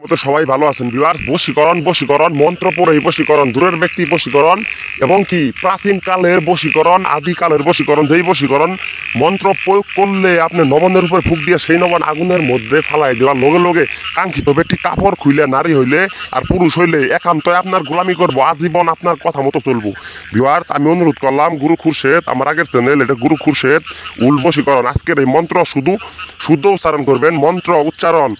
মতো সবাই ভালো আছেন ভিউয়ার্স। বশীকরণ মন্ত্র পড়েই বশীকরণ, দূরের ব্যক্তি বশীকরণ এবং কি প্রাচীন কালের বশীকরণ, আদিকালের বশীকরণ, যেই বশীকরণ মন্ত্র প্রয়োগ করলে আপনি নবনের উপরে ফুক দিয়ে সেই নবন আগুনের মধ্যে ফালাই দেওয়ার লগে লগে কাঙ্ক্ষিত ব্যক্তি কাপড় খুইলে নারী হইলে আর পুরুষ হইলে একান্তই আপনার গোলামি করবো, আজীবন আপনার কথা মতো চলবো। ভিউয়ার্স, আমি অনুরোধ করলাম গুরু খুরশেদ, আমার আগের চ্যানেল এটা গুরু খুরশেদ উল বশীকরণ। আজকের এই মন্ত্র শুদ্ধ উচ্চারণ করবেন। মন্ত্র উচ্চারণ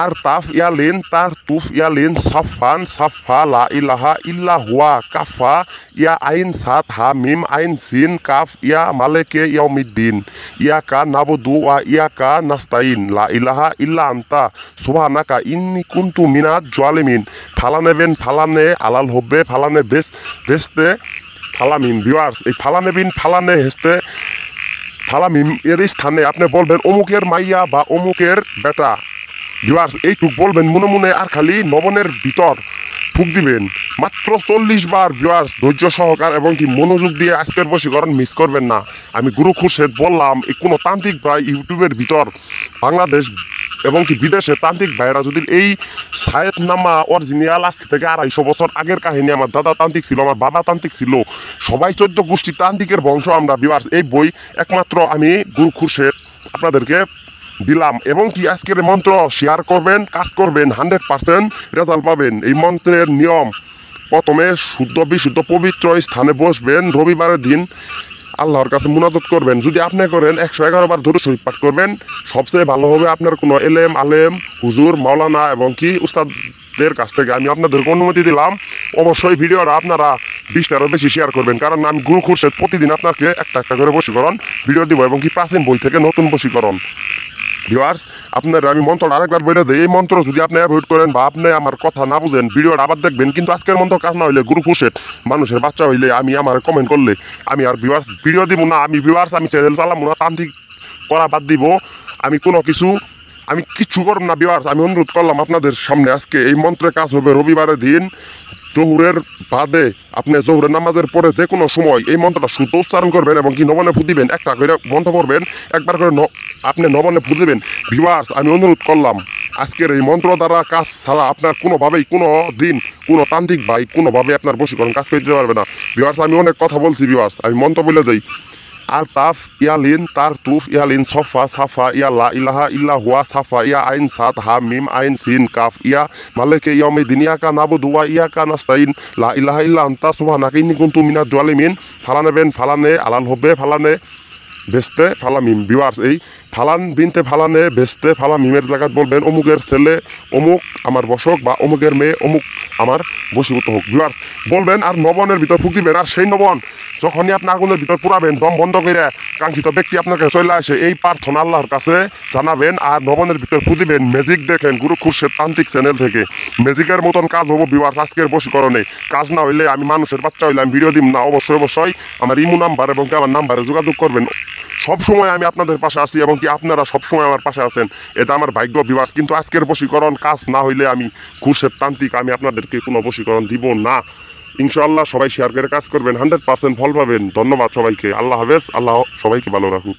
আর তাফ ইয়ালিন তার তুফ ইয়ালিন সাফান সাফা লা ইলাহা ইল্লা হুয়া কাফা ইয়া আইন সাত হা মিম আইন সিন কাফ ইয়া মালেকে ইয়াউমিদ্দিন ইয়াকা নাবুদু ওয়া ইয়াকা নাস্তাইন লা ইলাহা ইল্লা আনতা সুবহানাকা ইন্নী কুনতু মিনাজ জালিমিন। ফালানেবেন ফালানে আলাল হব্বে ফালানে বেস্তে ফালামিন। ভিউয়ার্স, এই ফালানেবিন ফালানে হেস্তে ফালামিম এর স্থানে আপনি বলবেন অমুকের মাইয়া বা অমুকের বেটা। ভিউয়ার্স, এইটুক বলবেন মনে মনে, আর খালি নবনের ভিতর ফুক দিবেন মাত্র 40 বার। ভিউয়ার্স, ধৈর্য সহকার এবং কি মনোযোগ দিয়ে আজকের বশীকরণ মিস করবেন না। আমি গুরু খুরশেদ বললাম, এই কোনো তান্ত্রিক ভাই ইউটিউবের ভিতর বাংলাদেশ এবং কি বিদেশে তান্ত্রিক ভাইরা যদি এই সায়েদনামা অরিজিনাল আজকে থেকে 250 বছর আগের কাহিনী, আমার দাদা তান্ত্রিক ছিল, আমার বাবা তান্ত্রিক ছিল, সবাই 14 গোষ্ঠী তান্ত্রিকের বংশ আমরা। ভিউয়ার্স, এই বই একমাত্র আমি গুরু খুরশেদ আপনাদেরকে দিলাম এবং কি আজকের মন্ত্র শেয়ার করবেন, কাজ করবেন, 100% রেজাল্ট পাবেন। এই মন্ত্রের নিয়ম, প্রথমে শুদ্ধ বিশুদ্ধ পবিত্র স্থানে বসবেন, রবিবারের দিন আল্লাহর কাছে মুনাজাত করবেন। যদি আপনি করেন 111 বার দরুদ শরীফ পাঠ করবেন, সবচেয়ে ভালো হবে। আপনার কোনো আলেম হুজুর মাওলানা এবং কি উস্তাদদের কাছ থেকে আমি আপনাদেরকে অনুমতি দিলাম। অবশ্যই ভিডিওটা আপনারা 20টারও বেশি শেয়ার করবেন, কারণ আমি গুরু খুরশেদ প্রতিদিন আপনাকে একটা করে বশীকরণ ভিডিও দিব এবং কি প্রাচীন বই থেকে নতুন বশীকরণ। ভিউয়ার্স, আপনার আমি মন্ত্রটা আরেকবার বলে দিই। এই মন্ত্র যদি আপনি অ্যাভয়েড করেন বা আপনি আমার কথা না বুঝেন, ভিডিওটা আবার দেখবেন। কিন্তু আজকের মন্ত্র কাজ না হইলে, গুরু খুরশেদ মানুষের বাচ্চা হইলে আমি আমার কমেন্ট করলে আমি আর ভিউয়ার্স ভিডিও দিব না। আমি চ্যানেল চালাবো না, তান্ত্রিক করা বাদ দিব। আমি কিচ্ছু করব না। ভিউয়ার্স, আমি অনুরোধ করলাম আপনাদের সামনে, আজকে এই মন্ত্রের কাজ হবে রবিবারের দিন জোহরের বাদে। আপনি জোহরের নামাজের পরে যে কোনো সময় এই মন্ত্রটা শুদ্ধ উচ্চারণ করবেন এবং কি নবনে ফু দিবেন। একটা করে মন্ত্র পড়বেন, একবার করে আপনি নবনে ফু দিবেন। ভিউয়ার্স, আমি অনুরোধ করলাম, আজকের এই মন্ত্র দ্বারা কাজ ছাড়া আপনার কোনোভাবেই কোনো দিন কোনো তান্ত্রিক ভাই কোনোভাবে আপনার বশীকরণ কাজ করে দিতে পারবে না। ভিউয়ার্স, আমি অনেক কথা বলছি। ভিউয়ার্স, আমি মন্ত্র বলে দিই। আর তাফ ইয়ালিন তার তুফ ইয়ালিন সফা সাফা ইয়া লা ইলাহা ইল্লা হুয়া সাফা ইয়া আইন সাত হা মিম আইন সিন কাফ ইয়া মালেকে ইয়াউমিদ্দিন ইয়াকা নাবুদু ওয়া ইয়াকা নাস্তাইন লা ইলাহা ইল্লা আনতা সুবহানাকা ইন্নী কুনতু মিনাজ জালিমিন। ফালানেবেন ফালানে আলাল হব্বে ফালানে বেস্তে ফালামিম। ভিউয়ার্স, এই ফালান বিনতে ফালানে বেস্তে ফালামিমের জায়গায় বলবেন অমুকের ছেলে অমুক আমার বশক বা অমুকের মেয়ে অমুক আমার বশীভূত হোক। ভিউয়ার্স, বলবেন আর নবনের ভিতর ফুক দিবেন। আর সেই নবন যখনই আপনি আগুনের ভিতর পুরাবেন, দম বন্ধ করে কাঙ্ক্ষিত ব্যক্তি আপনার কাছে চলে আসে, এই প্রার্থনা আল্লাহর কাছে জানাবেন আর নবনের ভিতর ফু দিবেন। ম্যাজিক দেখেন গুরু খুরশেদ তান্ত্রিক চ্যানেল থেকে, ম্যাজিকের মতন কাজ হবো। ভিউয়ার্স, আজকের বশীকরণে কাজ না হইলে আমি মানুষের বাচ্চা হইলে আমি ভিডিও দিব না। অবশ্যই আমার ইমো নাম্বার এবং কি আমার নাম্বারে যোগাযোগ করবেন। সবসময় আমি আপনাদের পাশে আছি এবং কি আপনারা সবসময় আমার পাশে আছেন, এটা আমার ভাগ্য। ভিউয়ার্স, কিন্তু আজকের বশীকরণ কাজ না হইলে আমি খুরশেদ তান্ত্রিক, আমি আপনাদেরকে কোনো বশীকরণ দিব না। ইনশাআল্লাহ সবাই শেয়ার করে কাজ করবেন, 100% ফল পাবেন। ধন্যবাদ সবাইকে। আল্লাহ হাফেজ। আল্লাহ সবাইকে ভালো রাখুক।